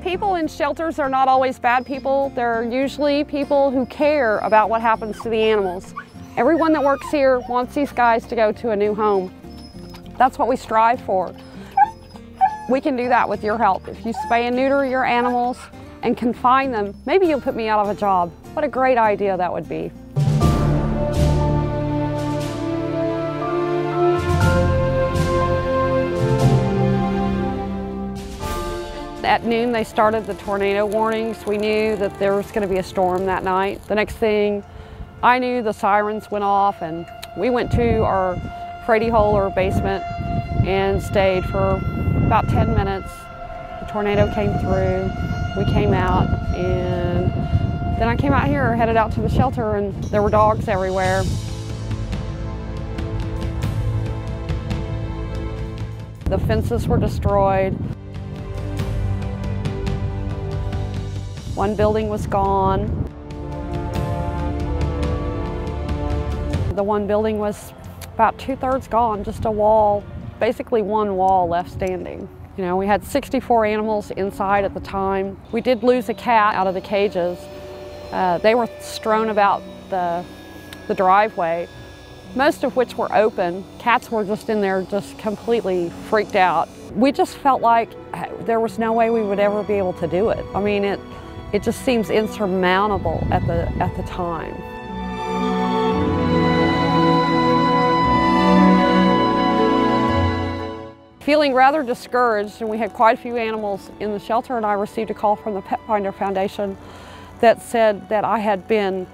People in shelters are not always bad people. They're usually people who care about what happens to the animals. Everyone that works here wants these guys to go to a new home. That's what we strive for. We can do that with your help. If you spay and neuter your animals and confine them, maybe you'll put me out of a job. What a great idea that would be. At noon, they started the tornado warnings. We knew that there was going to be a storm that night. The next thing I knew, the sirens went off, and we went to our Freddy hole or basement and stayed for about 10 minutes. The tornado came through. We came out, and then I came out here, headed out to the shelter, and there were dogs everywhere. The fences were destroyed. One building was gone. The one building was about 2/3 gone, just a wall, basically one wall left standing. You know, we had 64 animals inside at the time. We did lose a cat out of the cages. They were strewn about the driveway, most of which were open. Cats were just in there just completely freaked out. We just felt like there was no way we would ever be able to do it. I mean, it just seems insurmountable at the time. Feeling rather discouraged, and we had quite a few animals in the shelter, and I received a call from the Petfinder Foundation that said that I had been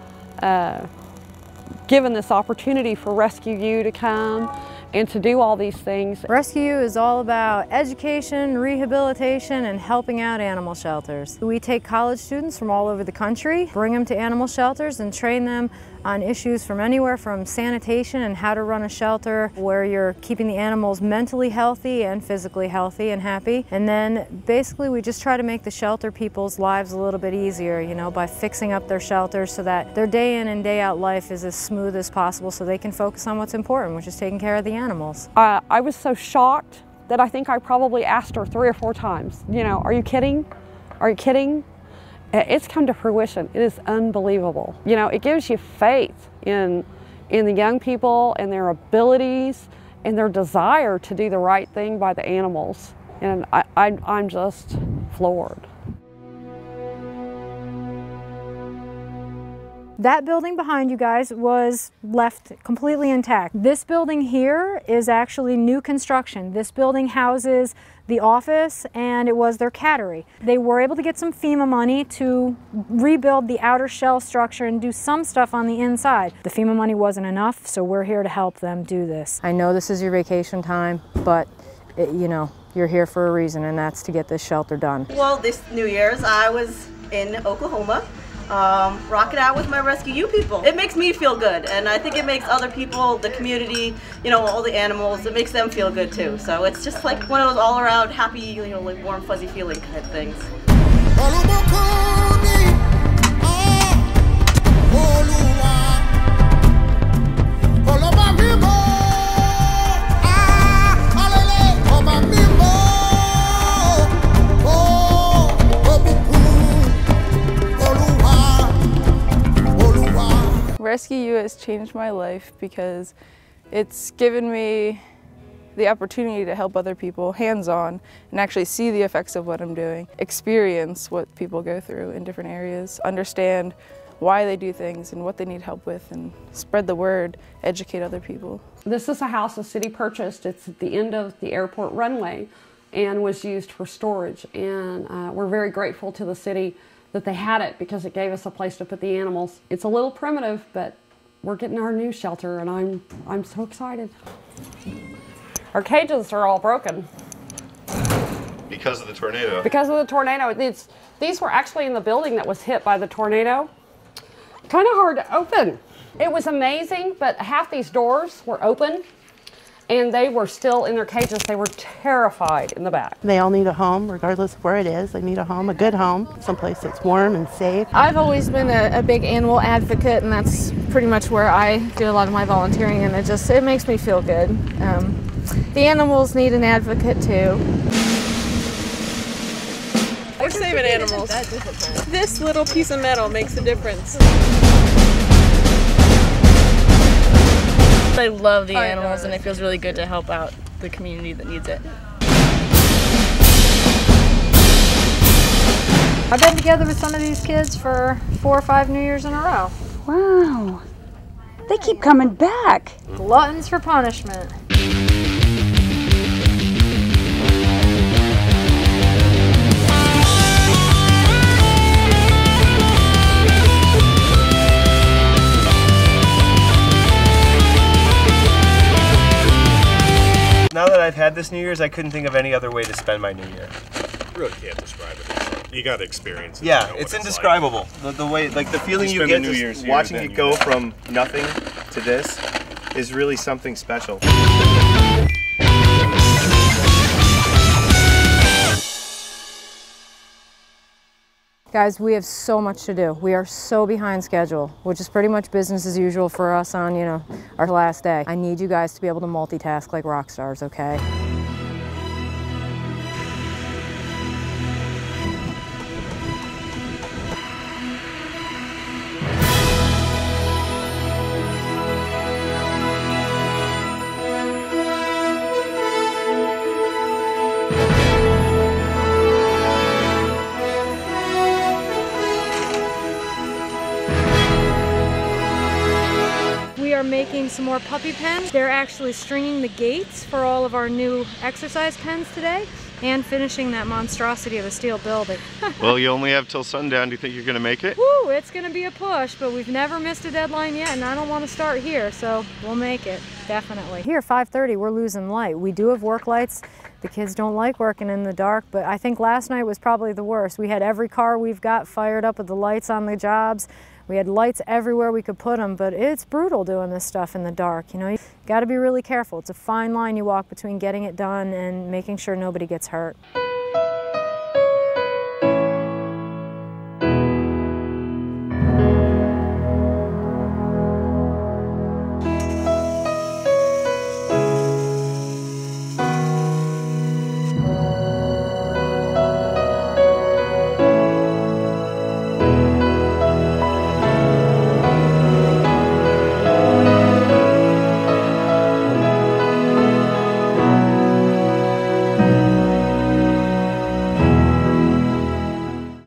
given this opportunity for Rescue U to come and to do all these things. Rescue U is all about education, rehabilitation, and helping out animal shelters. We take college students from all over the country, bring them to animal shelters, and train them on issues from anywhere from sanitation and how to run a shelter where you're keeping the animals mentally healthy and physically healthy and happy. And then basically we just try to make the shelter people's lives a little bit easier, you know, by fixing up their shelters so that their day in and day out life is as smooth as possible so they can focus on what's important, which is taking care of the animals. I was so shocked that I think I probably asked her 3 or 4 times, you know, are you kidding? Are you kidding? It's come to fruition. It is unbelievable. You know, it gives you faith in the young people and their abilities and their desire to do the right thing by the animals. And I'm just floored. That building behind you guys was left completely intact. This building here is actually new construction. This building houses the office, and it was their cattery. They were able to get some FEMA money to rebuild the outer shell structure and do some stuff on the inside. The FEMA money wasn't enough, so we're here to help them do this. I know this is your vacation time, but you know, you're here for a reason, and that's to get this shelter done. Well, this New Year's I was in Oklahoma, rocking out with my Rescue U people. It makes me feel good, and I think it makes other people, the community, you know, all the animals, it makes them feel good too. So it's just like one of those all-around happy, you know, like warm, fuzzy feeling kind of things. Rescue U has changed my life because it's given me the opportunity to help other people hands-on and actually see the effects of what I'm doing, experience what people go through in different areas, understand why they do things and what they need help with, and spread the word, educate other people. This is a house the city purchased. It's at the end of the airport runway and was used for storage. And we're very grateful to the city that they had it because it gave us a place to put the animals. It's a little primitive, but we're getting our new shelter, and I'm so excited. Our cages are all broken. Because of the tornado? Because of the tornado. These were actually in the building that was hit by the tornado. Kind of hard to open. It was amazing, but half these doors were open, and they were still in their cages. They were terrified in the back. They all need a home, regardless of where it is. They need a home, a good home, someplace that's warm and safe. I've always been a big animal advocate, and that's pretty much where I do a lot of my volunteering, and it makes me feel good. The animals need an advocate too. We're saving animals. This little piece of metal makes a difference. I love the animals, and it feels really good to help out the community that needs it. I've been together with some of these kids for 4 or 5 New Years in a row. Wow, they keep coming back. Gluttons for punishment. Now that I've had this New Year's, I couldn't think of any other way to spend my New Year. You really can't describe it. You got to experience it. Yeah, it's indescribable. The way, like the feeling you get just watching it go from nothing to this is really something special. Guys, we have so much to do. We are so behind schedule, which is pretty much business as usual for us on, our last day. I need you guys to be able to multitask like rock stars, okay? Making some more puppy pens. They're actually stringing the gates for all of our new exercise pens today and finishing that monstrosity of a steel building. Well, you only have till sundown. Do you think you're going to make it? Woo, it's going to be a push, but we've never missed a deadline yet, and I don't want to start here, so we'll make it, definitely. Here, 5:30, we're losing light. We do have work lights. The kids don't like working in the dark, but I think last night was probably the worst. We had every car we've got fired up with the lights on the jobs. We had lights everywhere we could put them, but it's brutal doing this stuff in the dark. You got to be really careful. It's a fine line you walk between getting it done and making sure nobody gets hurt.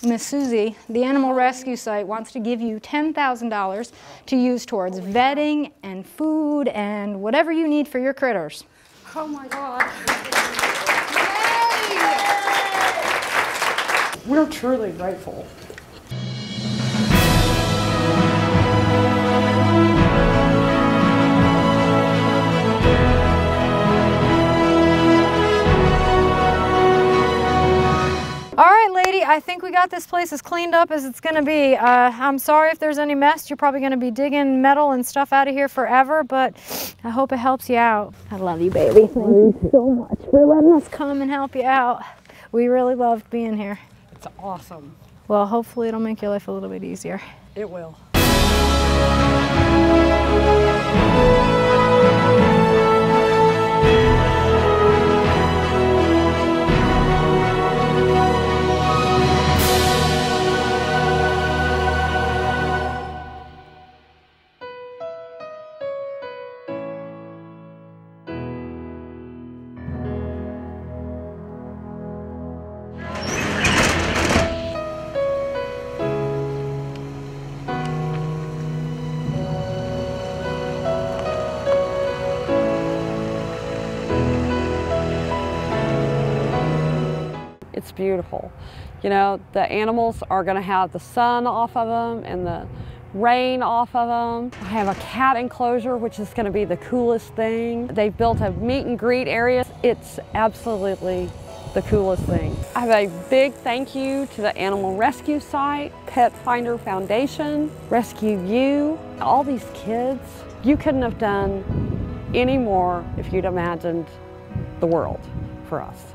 Miss Suzy, the animal rescue site wants to give you $10,000 to use towards vetting and food and whatever you need for your critters. Oh my God. Yay! We're truly grateful. All right, lady, I think we got this place as cleaned up as it's gonna be. I'm sorry if there's any mess. You're probably gonna be digging metal and stuff out of here forever, but I hope it helps you out. I love you, baby. Thank you so much for letting us come and help you out. We really loved being here. It's awesome. Well, hopefully it'll make your life a little bit easier. It will. It's beautiful. You know, the animals are going to have the sun off of them and the rain off of them. I have a cat enclosure, which is going to be the coolest thing. They've built a meet and greet area. It's absolutely the coolest thing. I have a big thank you to the animal rescue site, Petfinder Foundation, Rescue You, all these kids. You couldn't have done anymore if you'd imagined the world for us.